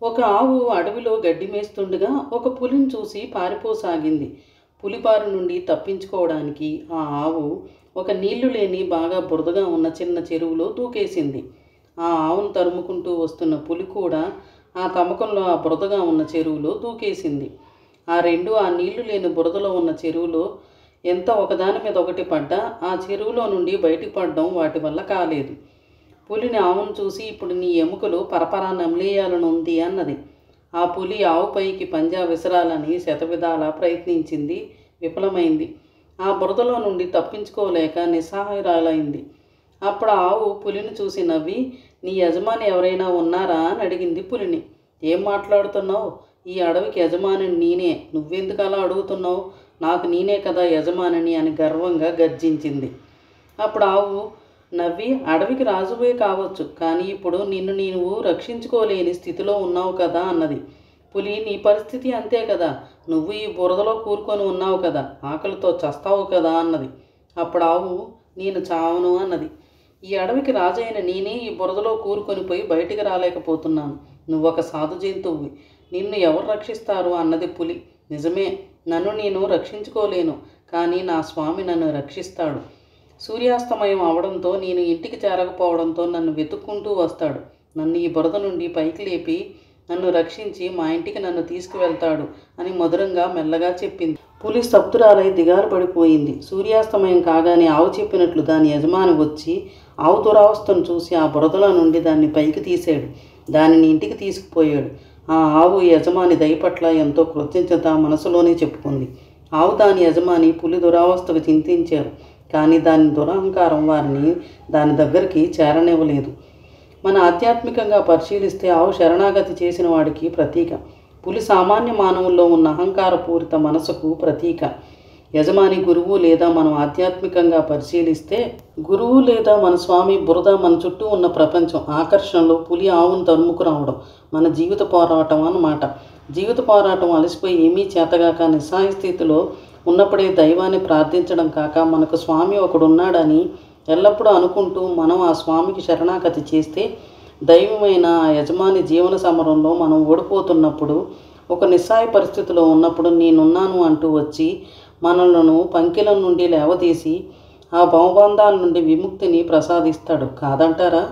ఒక ఆవు అడవిలో గడ్డి మేస్తుండగా ఒక పులిని చూసి పారిపోసాగింది. పులిబారి నుండి తప్పించుకోవడానికి ఆ ఆవు ఒక నీళ్లు లేని బాగా బురదగా ఉన్న చిన్న చెరువులో దూకేసింది. ఆ ఆవును తరుముకుంటూ వస్తున్న పులి కూడా ఆ తమకంలో ఆ బురదగా ఉన్న చెరువులో దూకేసింది. ఆ నీళ్లు లేని బురదలో ఉన్న చెరువులో ఎంత ఒకదాని మీద ఒకటి పడ్డా ఆ చెరువులో నుండి బయటికి పడడం వాటి వల్ల కాలేదు. పులిని ఆవును చూసి, ఇప్పుడు నీ ఎముకలు పరపరా నమిలేయాలనుంది అన్నది. ఆ పులి ఆవుపైకి పంజా విసరాలని శతవిధాలా ప్రయత్నించింది, విఫలమైంది. ఆ బురదలో నుండి తప్పించుకోలేక నిస్సహాయురాలైంది. అప్పుడు ఆవు పులిని చూసి నవ్వి, నీ యజమాని ఎవరైనా ఉన్నారా అని అడిగింది పులిని. ఏం మాట్లాడుతున్నావు? ఈ అడవికి యజమానిని నేనే, నువ్వెందుకు అలా అడుగుతున్నావు? నాకు నేనే కదా యజమానిని అని గర్వంగా గర్జించింది. అప్పుడు ఆవు నవ్వి, అడవికి రాజువే కావచ్చు, కానీ ఇప్పుడు నిన్ను నీవు రక్షించుకోలేని స్థితిలో ఉన్నావు కదా అన్నది. పులి, నీ పరిస్థితి అంతే కదా, నువ్వు ఈ బురదలో కూరుకొని ఉన్నావు కదా, ఆకలితో చస్తావు కదా అన్నది. అప్పుడు ఆవు, నేను చావను అన్నది. ఈ అడవికి రాజైన నేనే ఈ బురదలో కూరుకొని పోయి బయటికి రాలేకపోతున్నాను. నువ్వొక సాధు జంతువువి, నిన్ను ఎవరు రక్షిస్తారు అన్నది పులి. నిజమే, నన్ను నేను రక్షించుకోలేను, కానీ నా స్వామి నన్ను రక్షిస్తాడు. సూర్యాస్తమయం అవడంతో నేను ఇంటికి చేరకపోవడంతో నన్ను వెతుక్కుంటూ వస్తాడు. నన్ను ఈ బురద నుండి పైకి లేపి నన్ను రక్షించి మా ఇంటికి నన్ను తీసుకువెళ్తాడు అని మధురంగా మెల్లగా చెప్పింది. పులి స్తబ్దురాలై దిగాలు పడిపోయింది. సూర్యాస్తమయం కాగానే ఆవు చెప్పినట్లు దాని యజమాని వచ్చి ఆవు దురావస్థను చూసి ఆ బురదలో నుండి దాన్ని పైకి తీశాడు. దానిని ఇంటికి తీసుకుపోయాడు. ఆ ఆవు యజమాని దయ పట్ల ఎంతో కృతజ్ఞత మనసులోనే చెప్పుకుంది. ఆవు దాని యజమాని పులి దురావస్థకు చింతించారు, కానీ దాని దురహంకారం వారిని దాని దగ్గరికి చేరనివ్వలేదు. మన ఆధ్యాత్మికంగా పరిశీలిస్తే ఆవు శరణాగతి చేసిన వాడికి ప్రతీక. పులి సామాన్య మానవుల్లో ఉన్న అహంకారపూరిత మనసుకు ప్రతీక. యజమాని గురువు లేదా మనం ఆధ్యాత్మికంగా పరిశీలిస్తే గురువు లేదా మన స్వామి, బురద, మన చుట్టూ ఉన్న ప్రపంచం ఆకర్షణలో పులి ఆవును తరుముకు రావడం మన జీవిత పోరాటం అన్నమాట. జీవిత పోరాటం అలసిపోయి ఏమీ చేతగాక నిస్సహాయ స్థితిలో ఉన్నప్పుడే దైవాన్ని ప్రార్థించడం కాక మనకు స్వామి ఒకడున్నాడని ఎల్లప్పుడూ అనుకుంటూ మనం ఆ స్వామికి శరణాగతి చేస్తే దైవమైన ఆ యజమాని జీవన సమరంలో మనం ఓడిపోతున్నప్పుడు, ఒక నిస్సహాయ పరిస్థితిలో ఉన్నప్పుడు నేనున్నాను అంటూ వచ్చి మనలను పంకిలం నుండి లేవదీసి ఆ భవబంధాల నుండి విముక్తిని ప్రసాదిస్తాడు కాదంటారా?